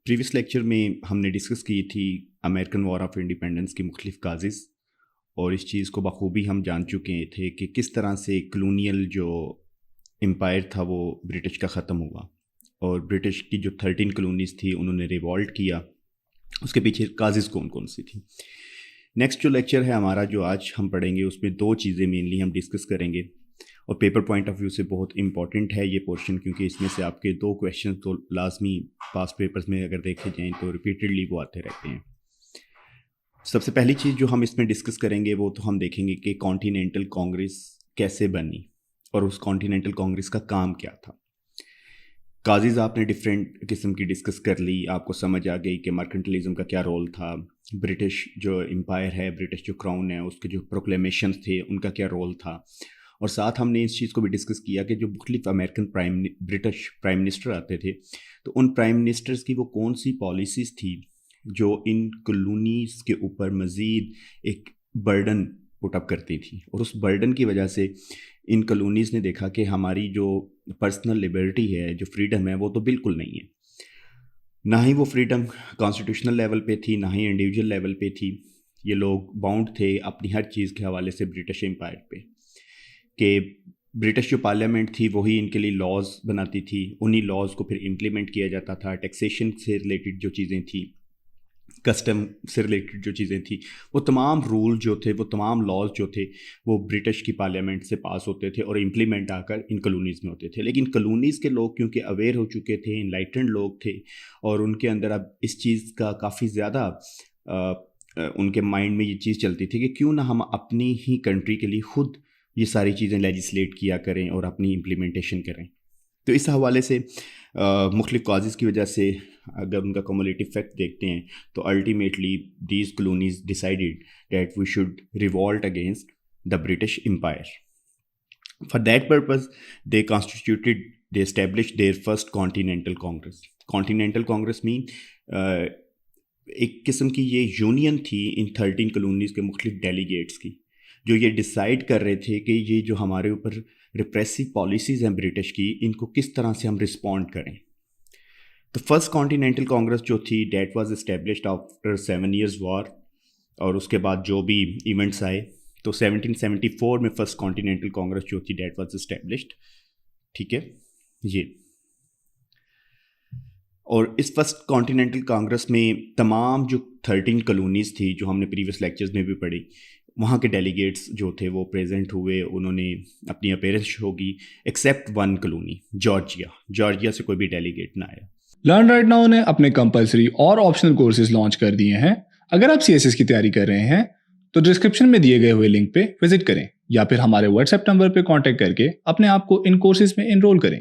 Previous lecture میں ہم نے ڈسکس کی تھی امریکن وار آف انڈیپینڈنس کی مختلف کازز، اور اس چیز کو بخوبی ہم جان چکے تھے کہ کس طرح سے کلونیل جو امپائر تھا وہ برٹش کا ختم ہوا، اور برٹش کی جو 13 کلونیز تھی انہوں نے ریوالٹ کیا، اس کے پیچھے کازز کون کون سی تھیں۔ نیکسٹ جو لیکچر ہے ہمارا جو آج ہم پڑھیں گے، اس میں 2 چیزیں مینلی ہم ڈسکس کریں گے، اور پیپر پوائنٹ آف ویو سے بہت امپورٹنٹ ہے یہ پورشن، کیونکہ اس میں سے آپ کے 2 کویشچن تو لازمی پاس پیپرز میں اگر دیکھے جائیں تو ریپیٹڈلی وہ آتے رہتے ہیں۔ سب سے پہلی چیز جو ہم اس میں ڈسکس کریں گے وہ تو ہم دیکھیں گے کہ کانٹیننٹل کانگریس کیسے بنی اور اس کانٹیننٹل کانگریس کا کام کیا تھا۔ کازز آپ نے ڈفرینٹ قسم کی ڈسکس کر لی، آپ کو سمجھ آ گئی کہ مرکنٹلزم کا کیا رول تھا، برٹش جو امپائر ہے، برٹش جو کراؤن ہے، اس کے جو پروکلیمیشنز تھے ان کا کیا رول تھا، اور ساتھ ہم نے اس چیز کو بھی ڈسکس کیا کہ جو مختلف امریکن برٹش پرائم منسٹر آتے تھے تو ان پرائم منسٹرز کی وہ کون سی پالیسیز تھی جو ان کلونیز کے اوپر مزید ایک برڈن پٹ اپ کرتی تھی، اور اس برڈن کی وجہ سے ان کلونیز نے دیکھا کہ ہماری جو پرسنل لبرٹی ہے، جو فریڈم ہے، وہ تو بالکل نہیں ہے، نہ ہی وہ فریڈم کانسٹیٹیوشنل لیول پہ تھی، نہ ہی انڈیویجول لیول پہ تھی۔ یہ لوگ باؤنڈ تھے اپنی ہر چیز کے حوالے سے برٹش امپائر پہ، کہ برٹش جو پارلیمنٹ تھی وہی ان کے لیے لاز بناتی تھی، انہی لاز کو پھر امپلیمنٹ کیا جاتا تھا۔ ٹیکسیشن سے ریلیٹڈ جو چیزیں تھیں، کسٹم سے ریلیٹڈ جو چیزیں تھیں، وہ تمام رول جو تھے، وہ تمام لاز جو تھے، وہ برٹش کی پارلیمنٹ سے پاس ہوتے تھے اور امپلیمنٹ آ کر ان کلونیز میں ہوتے تھے۔ لیکن کلونیز کے لوگ کیونکہ اویئر ہو چکے تھے، انلائٹنڈ لوگ تھے، اور ان کے اندر اب اس چیز کا کافی زیادہ ان کے مائنڈ میں یہ چیز چلتی تھی کہ کیوں نہ ہم اپنی ہی کنٹری کے لیے خود یہ ساری چیزیں لیجسلیٹ کیا کریں اور اپنی امپلیمنٹیشن کریں۔ تو اس حوالے سے مختلف کازز کی وجہ سے اگر ان کا کومولیٹو افیکٹ دیکھتے ہیں تو ultimately these colonies decided that we should revolt against the British empire. For that purpose they establish their first continental congress. Continental congress مین ایک قسم کی یہ یونین تھی ان 13 کلونیز کے مختلف ڈیلیگیٹس کی، جو یہ ڈیسائیڈ کر رہے تھے کہ یہ جو ہمارے اوپر ریپریسو پالیسیز ہیں برٹش کی، ان کو کس طرح سے ہم رسپونڈ کریں۔ تو فرسٹ کانٹیننٹل کانگریس جو تھی that was established after 7 years وار، اور اس کے بعد جو بھی ایونٹس آئے تو 1774 میں فرسٹ کانٹیننٹل کانگریس جو تھی دیٹ واز اسٹیبلشڈ، ٹھیک ہے یہ۔ اور اس فرسٹ کانٹیننٹل کانگریس میں تمام جو 13 کلونیز تھی جو ہم نے پریویس لیکچرز میں بھی پڑھی، وہاں کے ڈیلیگیٹس جو تھے وہ پریزنٹ ہوئے، انہوں نے اپنی اپیرنس شو کی، ایکسیپٹ 1 کلونی جارجیا سے کوئی بھی ڈیلیگیٹ نہ آیا۔ لرن رائٹ ناؤ نے اپنے کمپلسری اور آپشنل کورسز لانچ کر دیے ہیں۔ اگر آپ CSS کی تیاری کر رہے ہیں تو ڈسکرپشن میں دیے گئے ہوئے لنک پہ وزٹ کریں، یا پھر ہمارے واٹس ایپ نمبر پہ کانٹیکٹ کر کے اپنے آپ کو ان کورسز میں انرول کریں۔